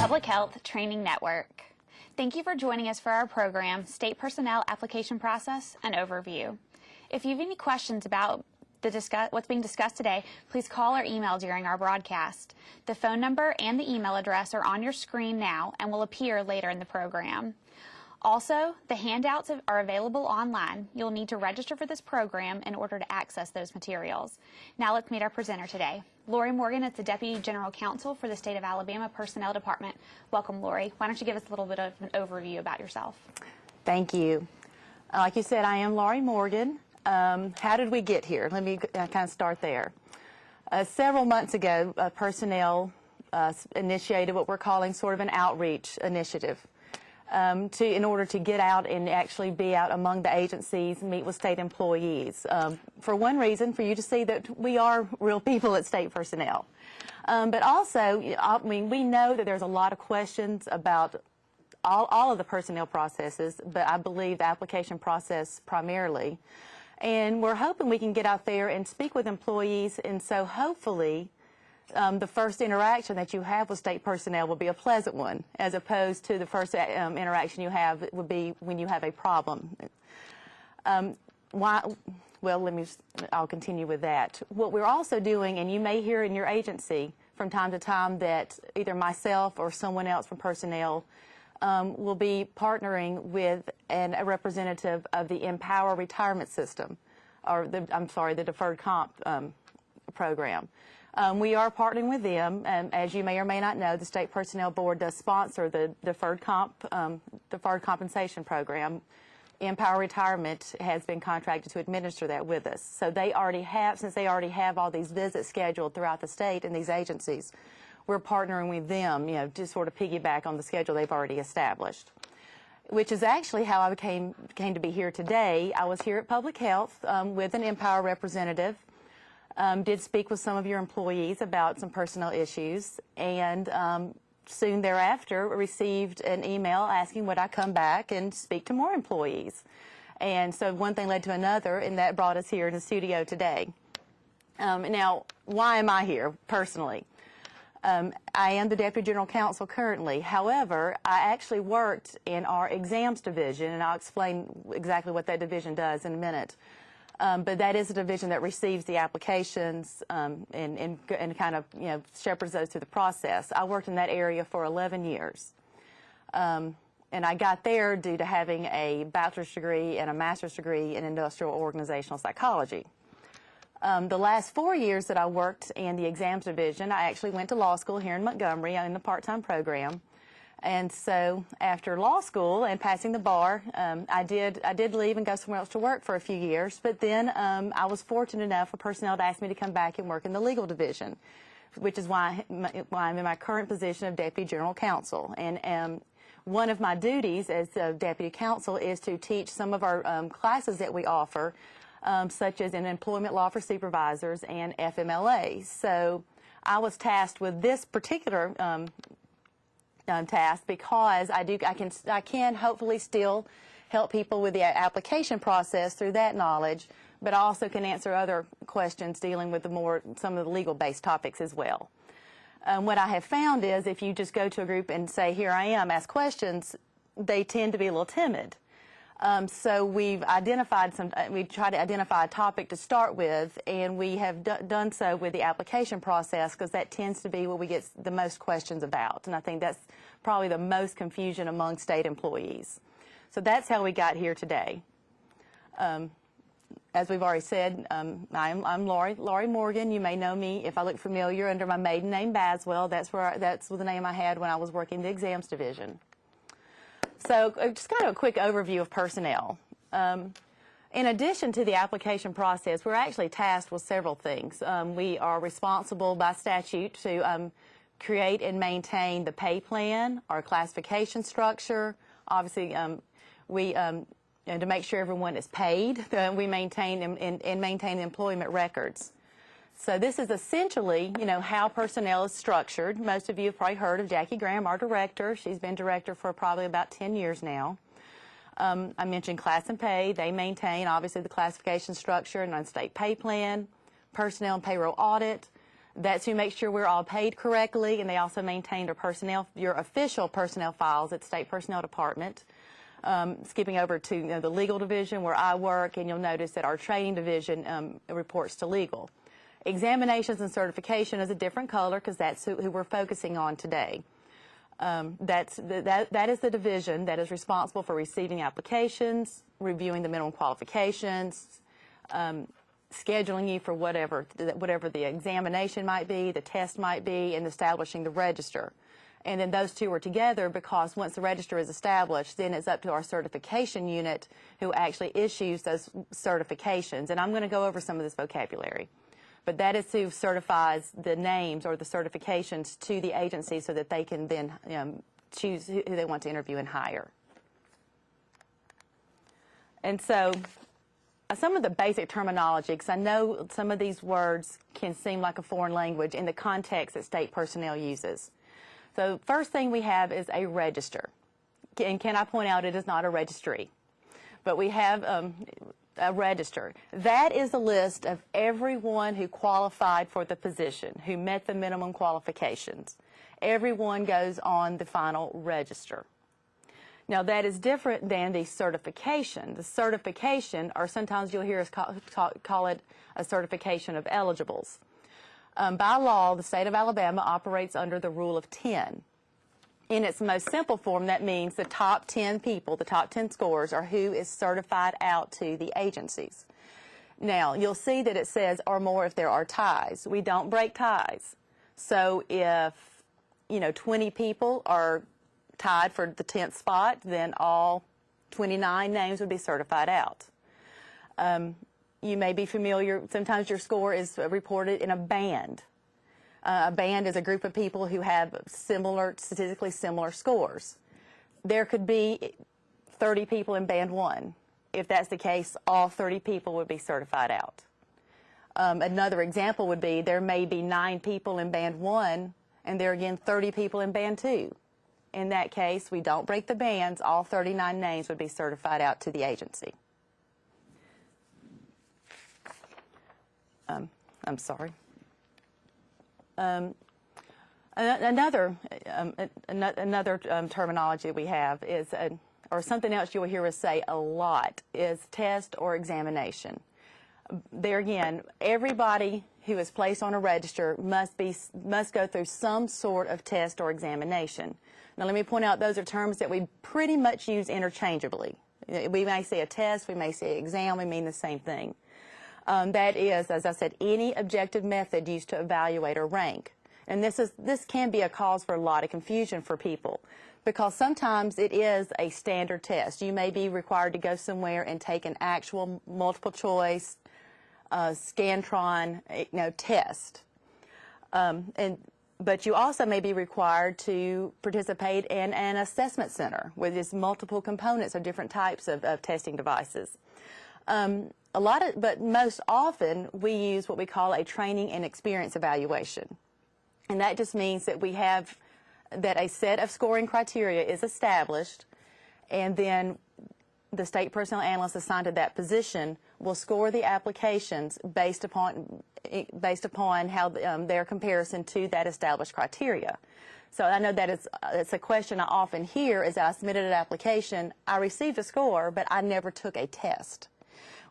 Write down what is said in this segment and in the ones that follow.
Public Health Training Network. Thank you for joining us for our program, State Personnel Application Process and Overview. If you have any questions about what's being discussed today, please call or email during our broadcast. The phone number and the email address are on your screen now and will appear later in the program. Also, the handouts are available online. You'll need to register for this program in order to access those materials. Now let's meet our presenter today. Lori Morgan is the Deputy General Counsel for the State of Alabama Personnel Department. Welcome, Lori. Why don't you give us a little bit of an overview about yourself? Thank you. Like you said, I am Lori Morgan. How did we get here? Let me kind of start there. Several months ago, personnel initiated what we're calling sort of an outreach initiative in order to get out and actually be out among the agencies, meet with state employees. For one reason, for you to see that we are real people at state personnel. But also, I mean, we know that there's a lot of questions about all of the personnel processes, but I believe the application process primarily. And we're hoping we can get out there and speak with employees, and so hopefully the first interaction that you have with state personnel will be a pleasant one, as opposed to the first interaction you have would be when you have a problem. Well, I'll continue with that. What we're also doing, and you may hear in your agency from time to time, that either myself or someone else from personnel will be partnering with a representative of the Empower retirement system, or the deferred comp program. We are partnering with them. As you may or may not know, the State Personnel Board does sponsor the deferred compensation program. Empower Retirement has been contracted to administer that with us. So they already have, since they already have all these visits scheduled throughout the state and these agencies, we're partnering with them, you know, to sort of piggyback on the schedule they've already established. Which is actually how I came to be here today. I was here at Public Health with an Empower representative. Did speak with some of your employees about some personnel issues, and soon thereafter received an email asking would I come back and speak to more employees. And so one thing led to another, and that brought us here in the studio today. Now, why am I here personally? I am the Deputy General Counsel currently. However, I actually worked in our exams division, and I'll explain exactly what that division does in a minute. But that is a division that receives the applications and kind of, you know, shepherds those through the process. I worked in that area for 11 years. And I got there due to having a bachelor's degree and a master's degree in industrial organizational psychology. The last 4 years that I worked in the exams division, I actually went to law school here in Montgomery in the part-time program. And so after law school and passing the bar, I did leave and go somewhere else to work for a few years. But then I was fortunate enough for personnel to ask me to come back and work in the legal division, which is why I'm in my current position of Deputy General Counsel. And one of my duties as Deputy Counsel is to teach some of our classes that we offer, such as in employment law for supervisors and FMLA. So I was tasked with this particular task because I can hopefully still help people with the application process through that knowledge, but I also can answer other questions dealing with some of the legal-based topics as well. What I have found is if you just go to a group and say, here I am, ask questions, they tend to be a little timid. So we've identified we try to identify a topic to start with, and we have done so with the application process because that tends to be what we get the most questions about, and I think that's probably the most confusion among state employees. So that's how we got here today. As we've already said, I'm Lori Morgan. You may know me if I look familiar under my maiden name Baswell. That's the name I had when I was working the exams division. So just kind of a quick overview of personnel. In addition to the application process, we're actually tasked with several things. We are responsible by statute to create and maintain the pay plan, our classification structure. Obviously, to make sure everyone is paid, we maintain and maintain employment records. So this is essentially, you know, how personnel is structured. Most of you have probably heard of Jackie Graham, our director. She's been director for probably about 10 years now. I mentioned class and pay. They maintain, obviously, the classification structure and on state pay plan, personnel and payroll audit. That's to make sure we're all paid correctly, and they also maintain your official personnel files at the State Personnel Department. Skipping over to the legal division where I work, and you'll notice that our training division reports to legal. Examinations and certification is a different color because that's who we're focusing on today. That is the division that is responsible for receiving applications, reviewing the minimum qualifications, scheduling you for whatever the examination might be, the test might be, and establishing the register. And then those two are together because once the register is established, then it's up to our certification unit who actually issues those certifications. And I'm going to go over some of this vocabulary. But that is who certifies the names or the certifications to the agency so that they can then choose who they want to interview and hire. And so some of the basic terminology, because I know some of these words can seem like a foreign language in the context that state personnel uses. So first thing we have is a register. And can I point out it is not a registry, but we have a register. That is a list of everyone who qualified for the position, who met the minimum qualifications. Everyone goes on the final register. Now that is different than the certification. The certification, or sometimes you'll hear us call it a certification of eligibles. By law, the state of Alabama operates under the rule of 10. In its most simple form, that means the top 10 people, the top 10 scores, are who is certified out to the agencies. Now, you'll see that it says or more if there are ties. We don't break ties. So if, 20 people are tied for the 10th spot, then all 29 names would be certified out. You may be familiar, sometimes your score is reported in a band. A band is a group of people who have statistically similar scores. There could be 30 people in band 1. If that's the case, all 30 people would be certified out. Another example would be there may be 9 people in band 1, and there are again 30 people in band 2. In that case, we don't break the bands. All 39 names would be certified out to the agency. I'm sorry. Another terminology we have is, or something else you will hear us say a lot, is test or examination. There again, everybody who is placed on a register must go through some sort of test or examination. Now let me point out those are terms that we pretty much use interchangeably. We may say a test, we may say exam, we mean the same thing. That is, as I said, any objective method used to evaluate or rank. And this can be a cause for a lot of confusion for people because sometimes it is a standard test. You may be required to go somewhere and take an actual multiple choice, Scantron, test. But you also may be required to participate in an assessment center with its multiple components of different types of testing devices. But most often we use what we call a training and experience evaluation. And that just means that we have that a set of scoring criteria is established, and then the state personnel analyst assigned to that position will score the applications based upon how their comparison to that established criteria. So I know that it's a question I often hear is that I submitted an application, I received a score, but I never took a test.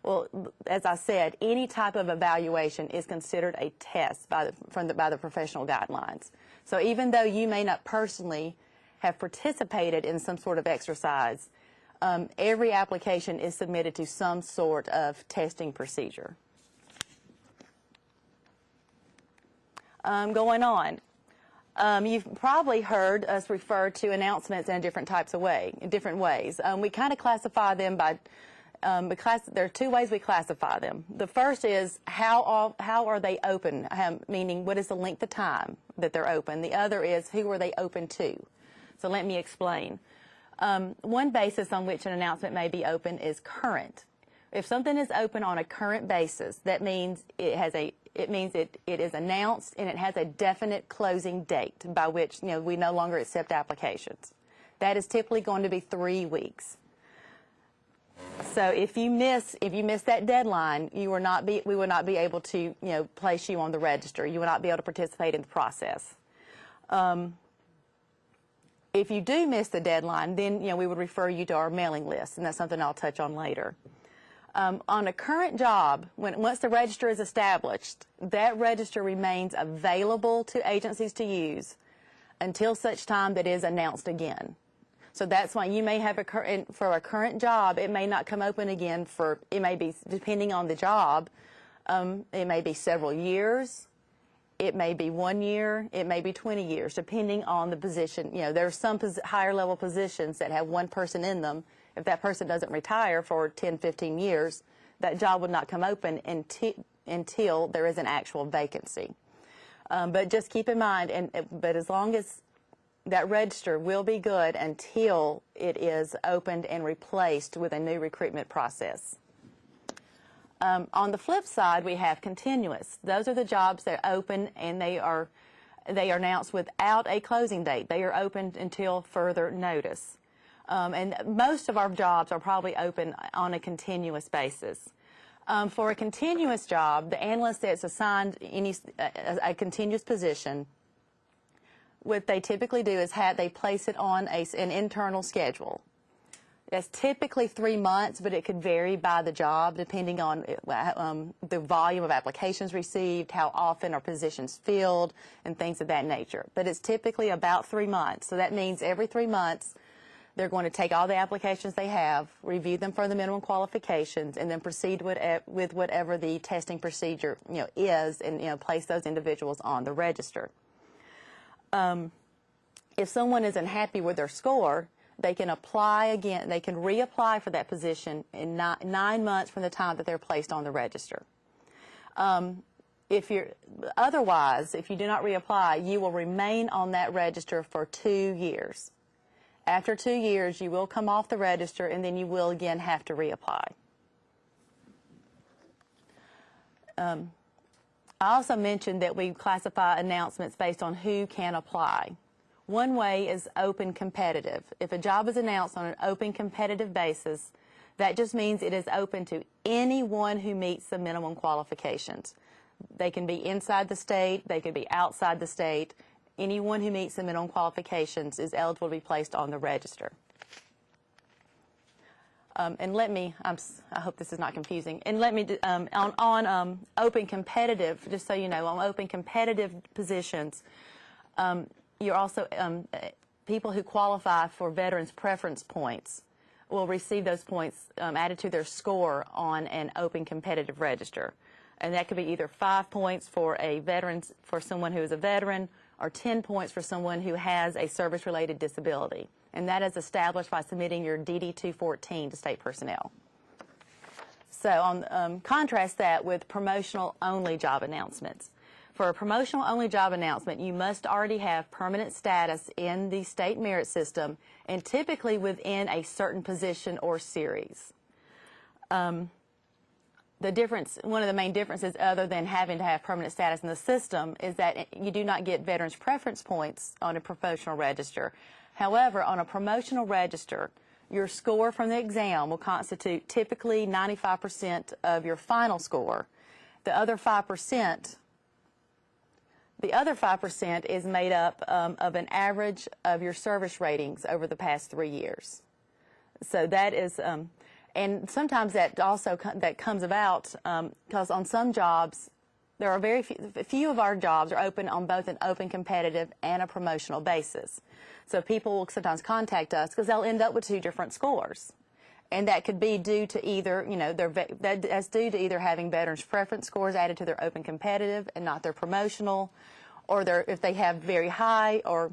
Well, as I said, any type of evaluation is considered a test by the professional guidelines. So even though you may not personally have participated in some sort of exercise, every application is submitted to some sort of testing procedure. Going on. You've probably heard us refer to announcements in different ways. We kind of classify them by there are 2 ways we classify them. The first is how are they open, meaning what is the length of time that they're open. The other is who are they open to. So let me explain. One basis on which an announcement may be open is current. If something is open on a current basis, that means it is announced and it has a definite closing date by which we no longer accept applications. That is typically going to be 3 weeks. So if you miss that deadline, we will not be able to place you on the register. You will not be able to participate in the process. If you do miss the deadline, then we would refer you to our mailing list, and that's something I'll touch on later. On a current job, once the register is established, that register remains available to agencies to use until such time that it is announced again. So that's why you may have for a current job, it may not come open again it may be, depending on the job, it may be several years, it may be 1 year, it may be 20 years, depending on the position. There are some higher level positions that have one person in them. If that person doesn't retire for 10, 15 years, that job would not come open until there is an actual vacancy. But just keep in mind, but as long as that register will be good until it is opened and replaced with a new recruitment process. On the flip side, we have continuous. Those are the jobs that are open and they are announced without a closing date. They are open until further notice. And most of our jobs are probably open on a continuous basis. For a continuous job, the analyst that's assigned a continuous position, what they typically do is they place it on an internal schedule. That's typically 3 months, but it could vary by the job depending on the volume of applications received, how often are positions filled, and things of that nature. But it's typically about 3 months. So that means every 3 months, they're going to take all the applications they have, review them for the minimum qualifications, and then proceed with whatever the testing procedure is, and place those individuals on the register. If someone isn't happy with their score, they can apply again. They can reapply for that position in 9 months from the time that they're placed on the register. If you do not reapply, you will remain on that register for 2 years. After 2 years, you will come off the register, and then you will again have to reapply. I also mentioned that we classify announcements based on who can apply. One way is open competitive. If a job is announced on an open competitive basis, that just means it is open to anyone who meets the minimum qualifications. They can be inside the state, they could be outside the state. Anyone who meets the minimum qualifications is eligible to be placed on the register. And I hope this is not confusing. And let me, on open competitive, just so you know, on open competitive positions, you're also, people who qualify for veterans preference points will receive those points added to their score on an open competitive register. And that could be either 5 points for someone who is a veteran, or 10 points for someone who has a service-related disability. And that is established by submitting your DD-214 to state personnel. So contrast that with promotional-only job announcements. For a promotional-only job announcement, you must already have permanent status in the state merit system and typically within a certain position or series. One of the main differences, other than having to have permanent status in the system, is that you do not get veterans preference points on a promotional register. However, on a promotional register, your score from the exam will constitute typically 95% of your final score. The other 5% is made up of an average of your service ratings over the past 3 years. So that is, and sometimes that also comes about because on some jobs, there are very few of our jobs are open on both an open competitive and a promotional basis. So people will sometimes contact us because they'll end up with 2 different scores. And that could be due to either, that's due to either having veterans preference scores added to their open competitive and not their promotional, or if they have very high, or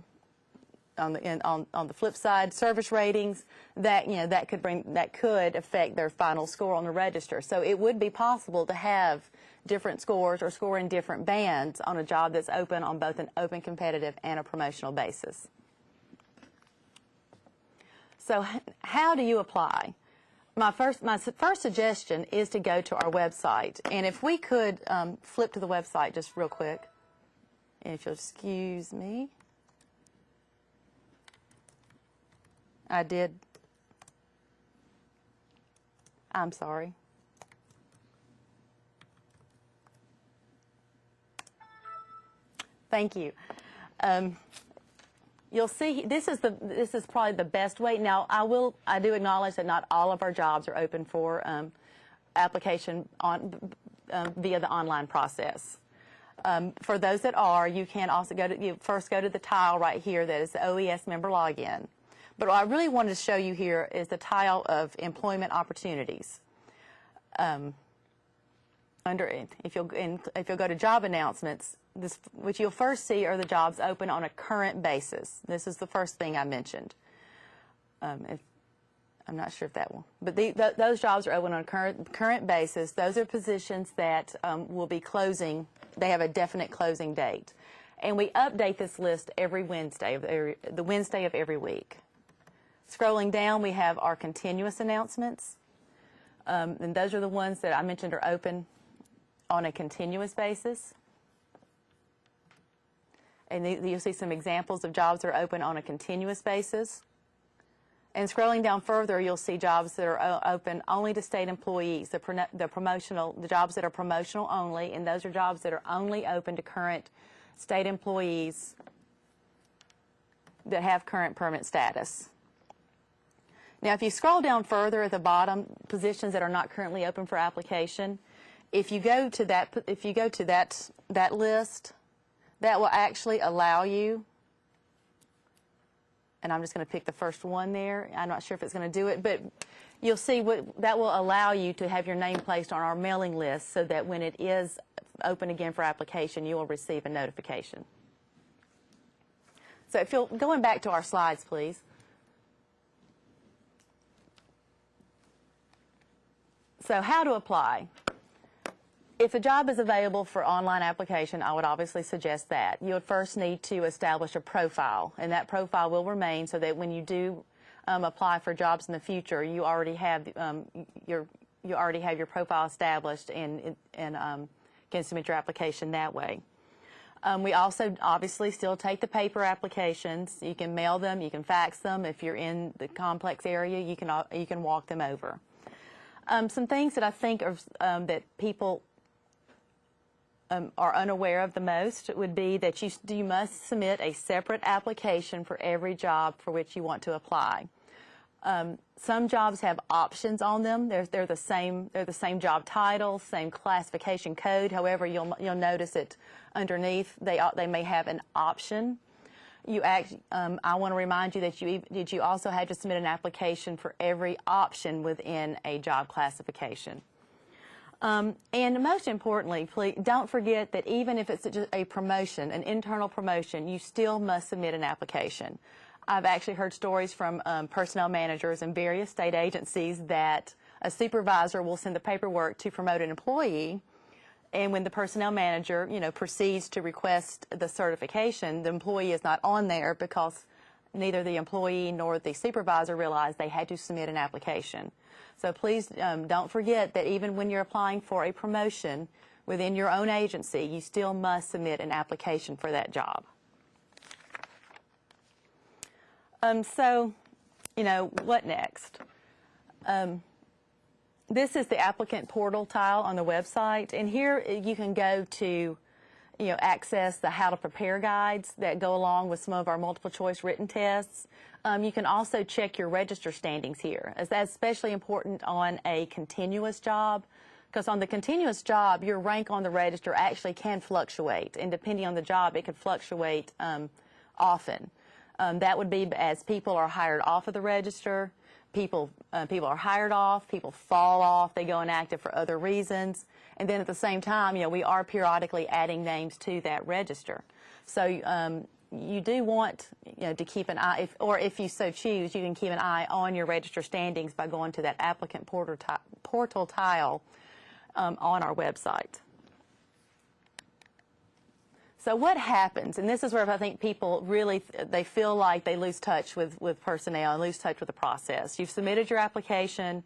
on the flip side, service ratings, that could affect their final score on the register. So it would be possible to have different scores or score in different bands on a job that's open on both an open competitive and a promotional basis. So how do you apply? My first suggestion is to go to our website. And if we could flip to the website just real quick, and if you'll excuse me. I did. I'm sorry. Thank you. You'll see this is probably the best way. Now I do acknowledge that not all of our jobs are open for application via the online process. For those that are, you can also first go to the tile right here that is the OES member login. But what I really wanted to show you here is the tile of employment opportunities. If you'll go to job announcements, what you'll first see are the jobs open on a current basis. This is the first thing I mentioned. I'm not sure if that will, but those jobs are open on a current basis. Those are positions that will be closing. They have a definite closing date, and we update this list every Wednesday, the Wednesday of every week. Scrolling down, we have our continuous announcements, and those are the ones that I mentioned are open on a continuous basis. And you'll see some examples of jobs that are open on a continuous basis. And scrolling down further, you'll see jobs that are open only to state employees, the jobs that are promotional only, and those are jobs that are only open to current state employees that have current permanent status. Now, if you scroll down further at the bottom, positions that are not currently open for application, if you go to that list, that will actually allow you, and I'm just going to pick the first one there. I'm not sure if it's going to do it, but you'll see that will allow you to have your name placed on our mailing list so that when it is open again for application, you will receive a notification. So if you'll, going back to our slides, please. So how to apply. If a job is available for online application, I would obviously suggest that. You would first need to establish a profile, and that profile will remain so that when you do apply for jobs in the future, you already have your profile established and can submit your application that way. We also obviously still take the paper applications. You can mail them, you can fax them. If you're in the complex area, you can walk them over. Some things that I think are, that people are unaware of the most would be that you must submit a separate application for every job for which you want to apply. Some jobs have options on them. They're the same job title, same classification code. However, you'll notice it underneath. They may have an option. I want to remind you that you also have to submit an application for every option within a job classification. And most importantly, please don't forget that even if it's just a promotion, an internal promotion, you still must submit an application. I've actually heard stories from personnel managers in various state agencies that a supervisor will send the paperwork to promote an employee, and when the personnel manager, proceeds to request the certification, the employee is not on there because neither the employee nor the supervisor realized they had to submit an application. So please don't forget that even when you're applying for a promotion within your own agency, you still must submit an application for that job. So, what next? This is the applicant portal tile on the website, and here you can go to, access the how to prepare guides that go along with some of our multiple choice written tests. You can also check your register standings here, as that's especially important on a continuous job, because on the continuous job, your rank on the register actually can fluctuate, and depending on the job, it could fluctuate often. That would be as people are hired off of the register. People are hired off, people fall off, they go inactive for other reasons, and then at the same time, we are periodically adding names to that register. So you do want, to keep an eye, if you so choose, you can keep an eye on your register standings by going to that applicant portal tile on our website. So what happens, and this is where I think people really, they feel like they lose touch with personnel and lose touch with the process. You've submitted your application,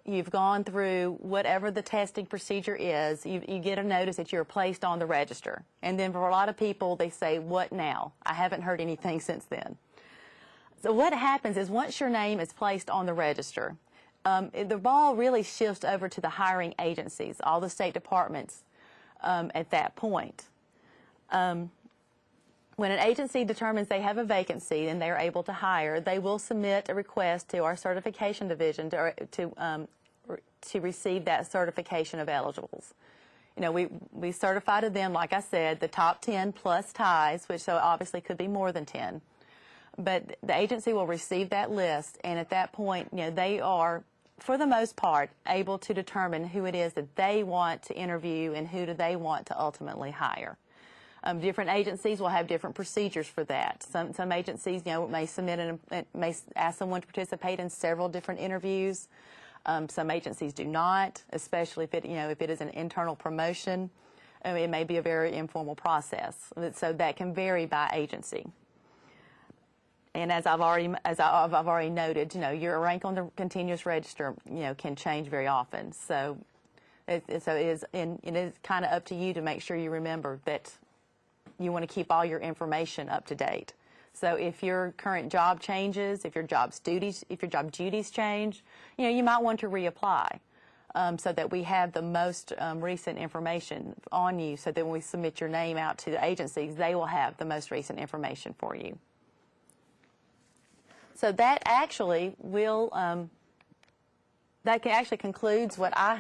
you've gone through whatever the testing procedure is, you get a notice that you're placed on the register. And then for a lot of people, they say, what now? I haven't heard anything since then. So what happens is once your name is placed on the register, the ball really shifts over to the hiring agencies, all the state departments at that point. When an agency determines they have a vacancy and they're able to hire, they will submit a request to our certification division to receive that certification of eligibles. You know, we certify to them, like I said, the top 10 plus ties, which so obviously could be more than 10. But the agency will receive that list, and at that point, you know, they are, for the most part, able to determine who it is that they want to interview and who do they want to ultimately hire. Different agencies will have different procedures for that. Some agencies, you know, may may ask someone to participate in several different interviews. Some agencies do not, especially if it is an internal promotion. It may be a very informal process. So that can vary by agency. And as I've already noted, you know, your rank on the continuous register, you know, can change very often. So it is kind of up to you to make sure you remember that you want to keep all your information up to date. So if your current job changes, if your job duties change, you know, you might want to reapply so that we have the most recent information on you, so that when we submit your name out to the agencies, they will have the most recent information for you. So that actually concludes the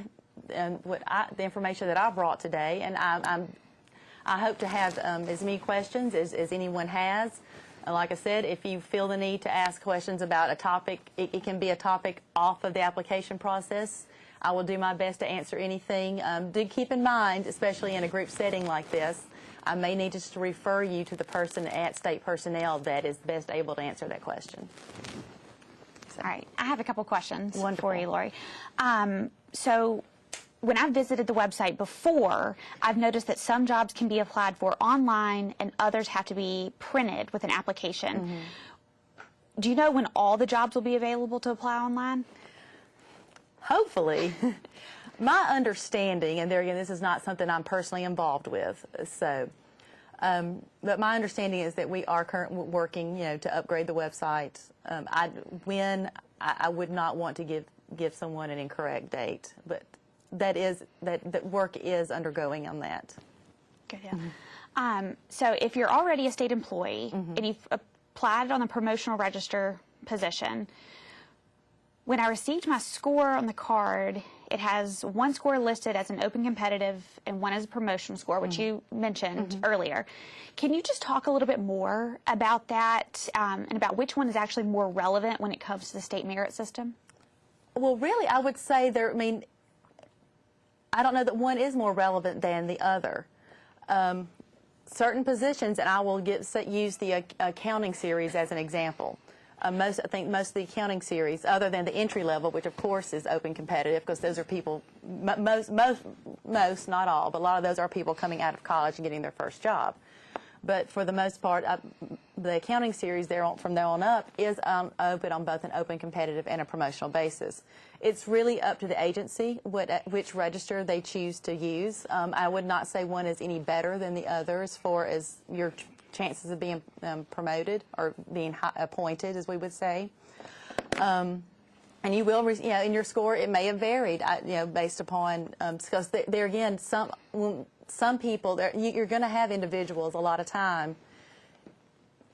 information that I brought today, and I hope to have as many questions as anyone has. Like I said, if you feel the need to ask questions about a topic, it can be a topic off of the application process. I will do my best to answer anything. Do keep in mind, especially in a group setting like this, I may need just to refer you to the person at State Personnel that is best able to answer that question. So. All right. I have a couple questions Wonderful. For you, Lori. So when I've visited the website before, I've noticed that some jobs can be applied for online and others have to be printed with an application. Mm-hmm. Do you know when all the jobs will be available to apply online? Hopefully. My understanding, and there again, this is not something I'm personally involved with, so, but my understanding is that we are currently working, you know, to upgrade the website. I would not want to give someone an incorrect date, but that work is undergoing on that. Good deal. Mm-hmm. So if you're already a state employee mm-hmm. and you've applied on the promotional register position, when I received my score on the card, it has one score listed as an open competitive and one as a promotional score, which mm-hmm. you mentioned mm-hmm. earlier. Can you just talk a little bit more about that and about which one is actually more relevant when it comes to the state merit system? Well, really, I would say I don't know that one is more relevant than the other. Certain positions, and I will use the accounting series as an example. I think most of the accounting series, other than the entry level, which of course is open competitive, because those are people, most, not all, but a lot of those are people coming out of college and getting their first job. But for the most part, the accounting series from there on up is open on both an open competitive and a promotional basis. It's really up to the agency which register they choose to use. I would not say one is any better than the other as far as your chances of being promoted or being appointed, as we would say. And you will, in your score, it may have varied, based upon, because there again, some people, you're going to have individuals a lot of time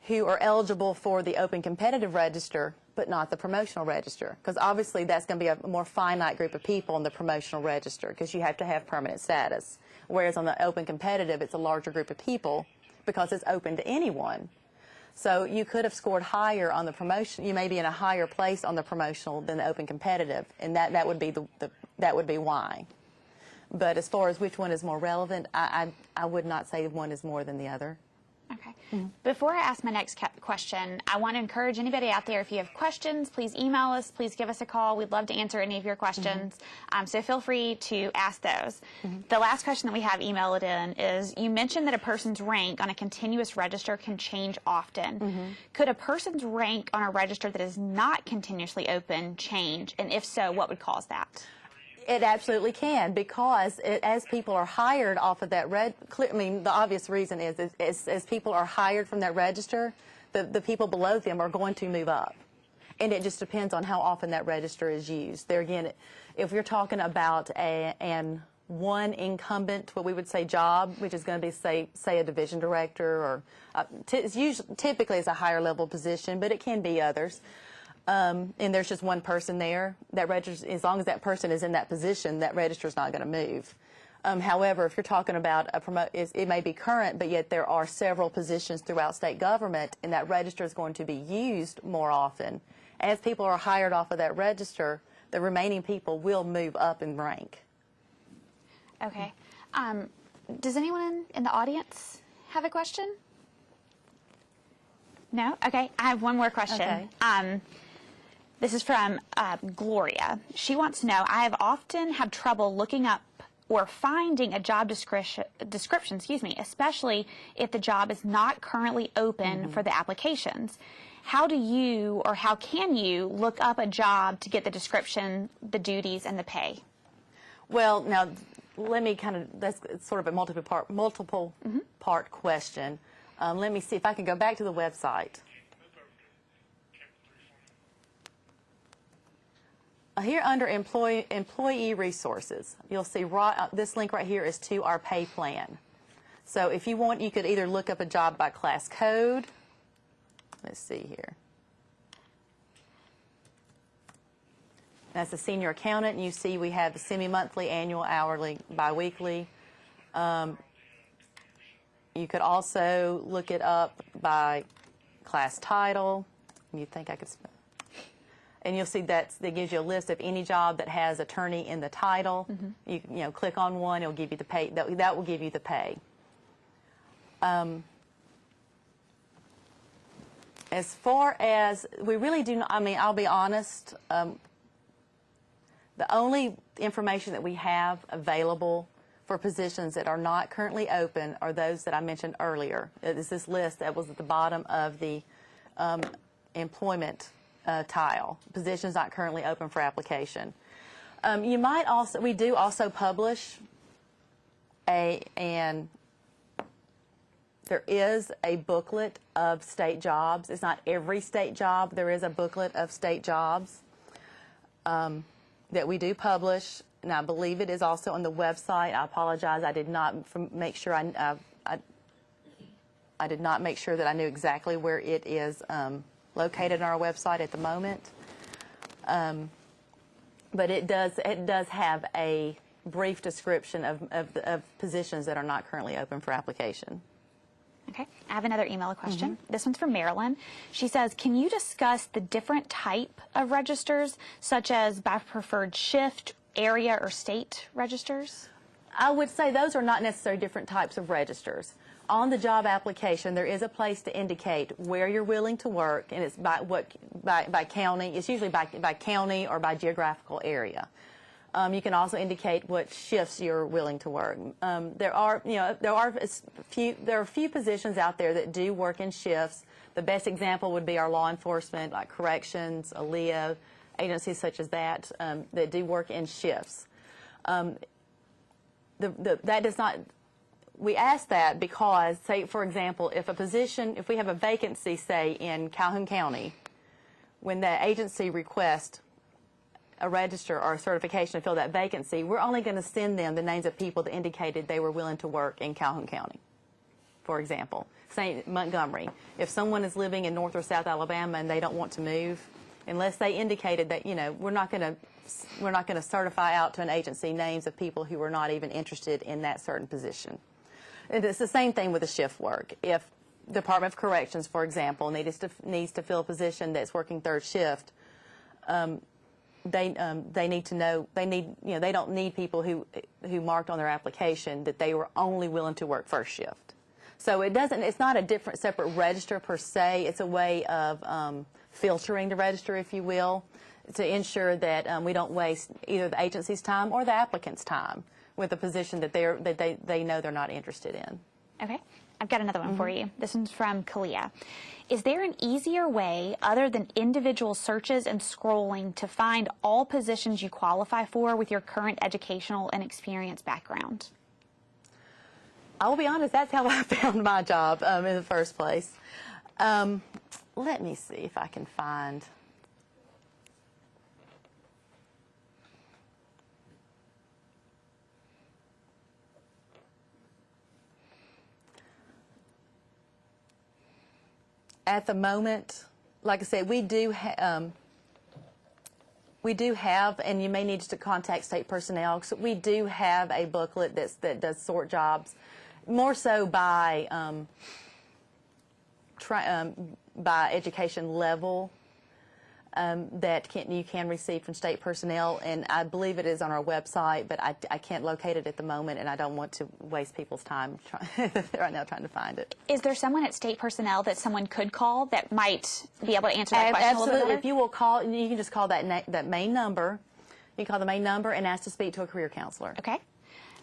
who are eligible for the open competitive register, but not the promotional register, because obviously that's going to be a more finite group of people in the promotional register, because you have to have permanent status. Whereas on the open competitive, it's a larger group of people because it's open to anyone. So you could have scored higher on the promotion. You may be in a higher place on the promotional than the open competitive, and that would be that would be why. But as far as which one is more relevant, I would not say one is more than the other. Okay. Mm-hmm. Before I ask my next question, I want to encourage anybody out there, if you have questions, please email us, please give us a call. We'd love to answer any of your questions. Mm-hmm. So feel free to ask those. Mm-hmm. The last question that we have emailed in is, you mentioned that a person's rank on a continuous register can change often. Mm-hmm. Could a person's rank on a register that is not continuously open change? And if so, what would cause that? It absolutely can, because as people are hired off of that the obvious reason is as people are hired from that register, the people below them are going to move up. And it just depends on how often that register is used. There again, if you're talking about one incumbent, what we would say job, which is going to be say a division director, or typically it's a higher level position, but it can be others. And there's just one person there. That register, as long as that person is in that position, that register is not going to move. However, if you're talking about it may be current, but yet there are several positions throughout state government, and that register is going to be used more often. As people are hired off of that register, the remaining people will move up in rank. Okay. Does anyone in the audience have a question? No? Okay. I have one more question. Okay. This is from Gloria. She wants to know, I have often had trouble looking up or finding a job description, especially if the job is not currently open for the applications. How do you, or how can you, look up a job to get the description, the duties, and the pay? Well, now, let me that's sort of a multiple part question. Let me see if I can go back to the website. Here under employee resources, you'll see this link right here is to our pay plan. So if you want, you could either look up a job by class code. Let's see here. That's the senior accountant. You see we have the semi-monthly, annual, hourly, biweekly. You could also look it up by class title. You think I could spell? And you'll see that gives you a list of any job that has attorney in the title. You click on one, it'll give you the pay. That will give you the pay. As far as we really do not, I mean, I'll be honest. The only information that we have available for positions that are not currently open are those that I mentioned earlier. It is this list that was at the bottom of the employment tile. Positions not currently open for application. You might also, we do also publish there is a booklet of state jobs. It's not every state job. There is a booklet of state jobs that we do publish, and I believe it is also on the website. I apologize. I did not make sure I did not make sure that I knew exactly where it is located on our website at the moment. But it does have a brief description of positions that are not currently open for application. Okay, I have another email question. This one's from Marilyn. She says, can you discuss the different type of registers, such as by preferred shift, area, or state registers? I would say those are not necessarily different types of registers. On the job application, there is a place to indicate where you're willing to work, and it's by county. It's usually by county or by geographical area. You can also indicate what shifts you're willing to work. There are a few positions out there that do work in shifts. The best example would be our law enforcement, like corrections, ALEA, agencies such as that that do work in shifts. That does not. We ask that because, say, for example, if we have a vacancy, say, in Calhoun County, when the agency requests a register or a certification to fill that vacancy, we're only going to send them the names of people that indicated they were willing to work in Calhoun County. For example, say Montgomery. If someone is living in North or South Alabama and they don't want to move, unless they indicated that, we're not going to certify out to an agency names of people who are not even interested in that certain position. And it's the same thing with the shift work. If the Department of Corrections, for example, needs to fill a position that's working third shift, they need to know they don't need people who marked on their application that they were only willing to work first shift. So it's not a separate register per se. It's a way of filtering the register, if you will, to ensure that we don't waste either the agency's time or the applicant's time with a position that they know they're not interested in. Okay. I've got another one for you. This one's from Kalia. Is there an easier way, other than individual searches and scrolling, to find all positions you qualify for with your current educational and experience background? I will be honest, that's how I found my job in the first place. Let me see if I can find. At the moment, like I said, we do have, and you may need to contact state personnel, because we do have a booklet that does sort jobs, more so by education level, that you can receive from state personnel, and I believe it is on our website, but I can't locate it at the moment, and I don't want to waste people's time right now trying to find it. Is there someone at state personnel that someone could call that might be able to answer that question a little bit Absolutely. better? If you will call, you can just call that main number. You can call the main number and ask to speak to a career counselor. Okay.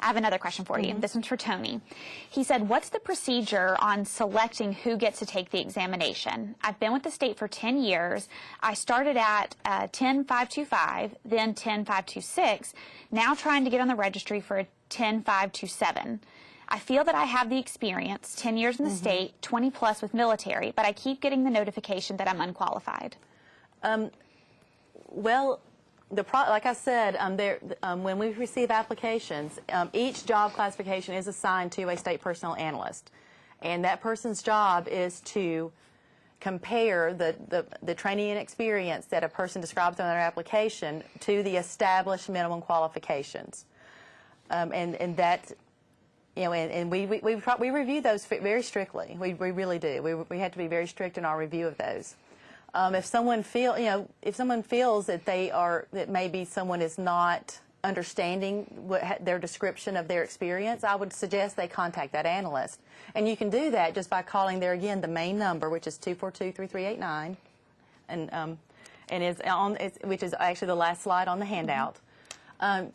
I have another question for you. This one's for Tony. He said, what's the procedure on selecting who gets to take the examination? I've been with the state for 10 years. I started at 10525, then 10526, now trying to get on the registry for a 10527. I feel that I have the experience, 10 years in the state, 20 plus with military, but I keep getting the notification that I'm unqualified. Well, like I said, when we receive applications, each job classification is assigned to a state personnel analyst, and that person's job is to compare the training and experience that a person describes on their application to the established minimum qualifications, and that. You know, and we review those very strictly. We really do. We have to be very strict in our review of those. If someone feels that that maybe someone is not understanding their description of their experience, I would suggest they contact that analyst. And you can do that just by calling there again the main number, which is 242-3389, which is actually the last slide on the handout.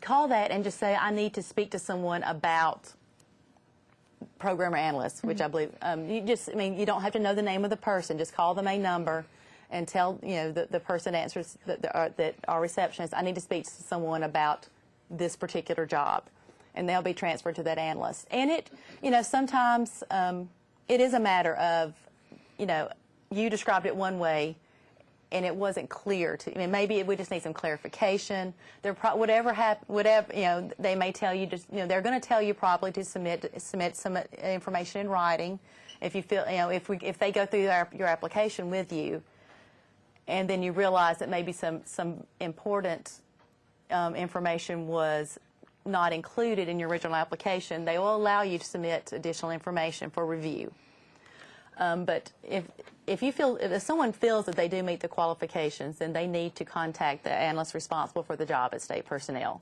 Call that and just say, I need to speak to someone about programmer analyst, which I believe you don't have to know the name of the person. Just call the main number and tell the person answers that our receptionist, I need to speak to someone about this particular job, and they'll be transferred to that analyst. And it sometimes it is a matter of you described it one way and it wasn't clear to. I mean, maybe we just need some clarification. Whatever they may tell you. Just they're going to tell you probably to submit some information in writing. If you feel if they go through your application with you, and then you realize that maybe some important information was not included in your original application, they will allow you to submit additional information for review. But if someone feels that they do meet the qualifications, then they need to contact the analyst responsible for the job at state personnel.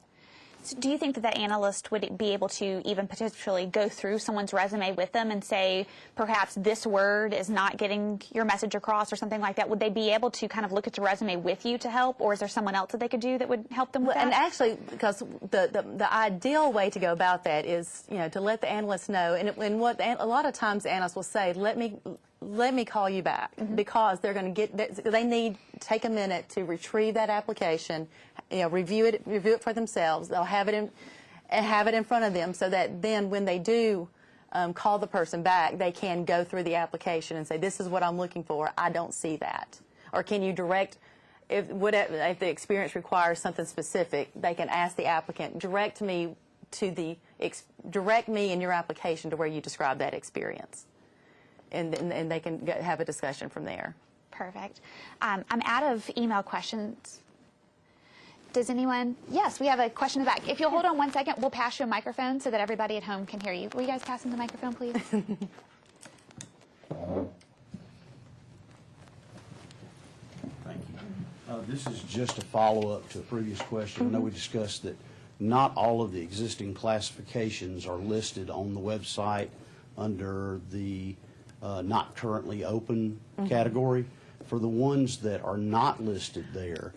So do you think that analyst would be able to even potentially go through someone's resume with them and say, perhaps this word is not getting your message across or something like that? Would they be able to kind of look at the resume with you to help, or is there someone else that they could do that would help them with that? And actually, because the ideal way to go about that is, to let the analyst know, and what a lot of times the analyst will say, let me call you back, because they're going to they need to take a minute to retrieve that application, review it for themselves. They'll have it in front of them, so that then when they do call the person back, they can go through the application and say, this is what I'm looking for, I don't see that. Or can you direct, if the experience requires something specific, they can ask the applicant, direct me in your application to where you describe that experience. And they can have a discussion from there. Perfect. I'm out of email questions. Does anyone? Yes, we have a question in the back. If you'll hold on 1 second, we'll pass you a microphone so that everybody at home can hear you. Will you guys pass him the microphone, please? Thank you. This is just a follow-up to a previous question. I know we discussed that not all of the existing classifications are listed on the website under the not currently open category. For the ones that are not listed there,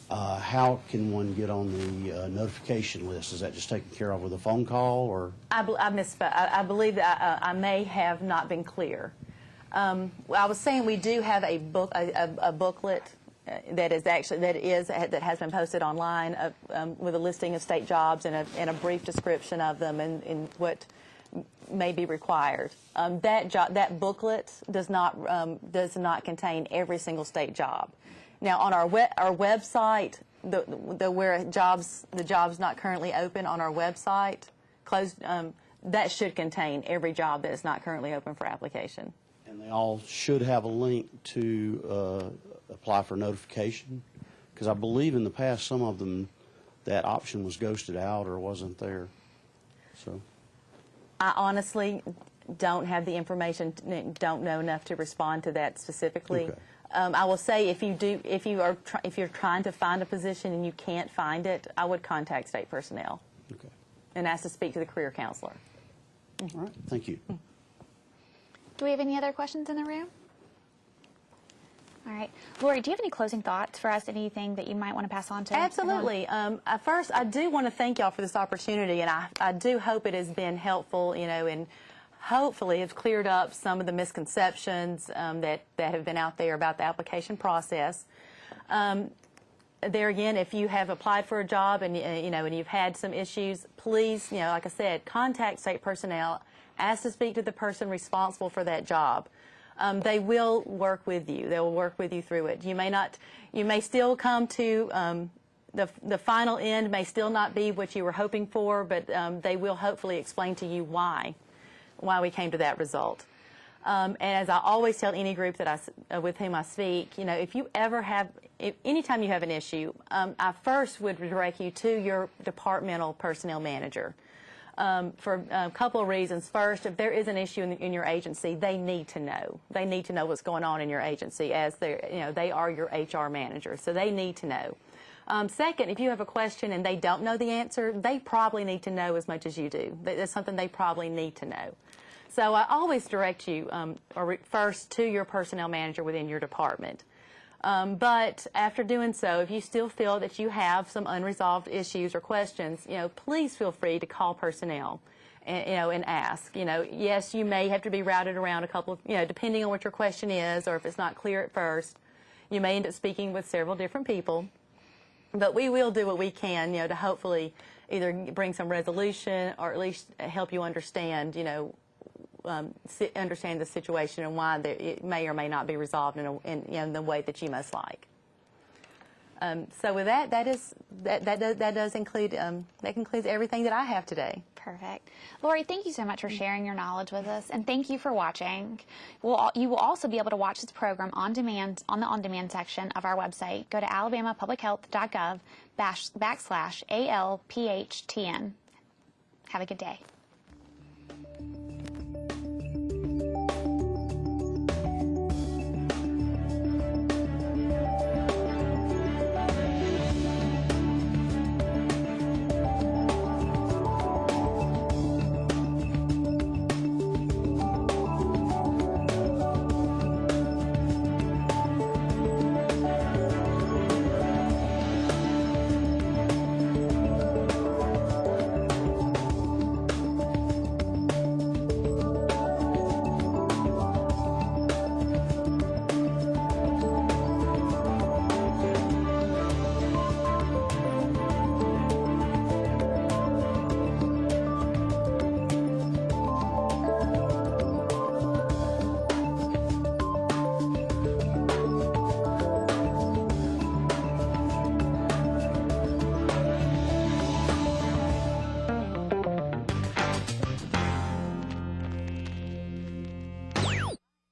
how can one get on the notification list? Is that just taken care of with a phone call, or? I misspoke. I believe that I may have not been clear. I was saying we do have a booklet that has been posted online with a listing of state jobs and a brief description of them and what may be required. That booklet does not contain every single state job. Now, on our website, the jobs not currently open on our website, that should contain every job that is not currently open for application. And they all should have a link to apply for notification, because I believe in the past some of them that option was ghosted out or wasn't there. So I honestly don't have the information, don't know enough to respond to that specifically. Okay. I will say if you're trying to find a position and you can't find it, I would contact state personnel okay, and ask to speak to the career counselor. all right, thank you. Do we have any other questions in the room? All right. Lori, do you have any closing thoughts for us? Anything that you might want to pass on to Absolutely. First, I do want to thank y'all for this opportunity, and I do hope it has been helpful, and hopefully have cleared up some of the misconceptions that have been out there about the application process. There again, if you have applied for a job and and you've had some issues, please, like I said, contact state personnel, ask to speak to the person responsible for that job. They will work with you. They will work with you through it. You may still come to the final end may still not be what you were hoping for, but they will hopefully explain to you why we came to that result. And as I always tell any group that with whom I speak, if you ever anytime you have an issue, I first would direct you to your departmental personnel manager. For a couple of reasons. First, if there is an issue in your agency, they need to know. They need to know what's going on in your agency, as they are your HR manager, so they need to know. Second, if you have a question and they don't know the answer, they probably need to know as much as you do. That's something they probably need to know. So I always direct you first to your personnel manager within your department. But after doing so, if you still feel that you have some unresolved issues or questions, please feel free to call personnel and ask. Yes, you may have to be routed around a couple of, depending on what your question is, or if it's not clear at first, you may end up speaking with several different people. But we will do what we can, to hopefully either bring some resolution or at least help you understand, understand the situation and why it may or may not be resolved in the way that you most like. So with that, that concludes everything that I have today. Perfect. Lori, thank you so much for sharing your knowledge with us, and thank you for watching. You will also be able to watch this program on demand on the on-demand section of our website. Go to alabamapublichealth.gov/ALPHTN. Have a good day.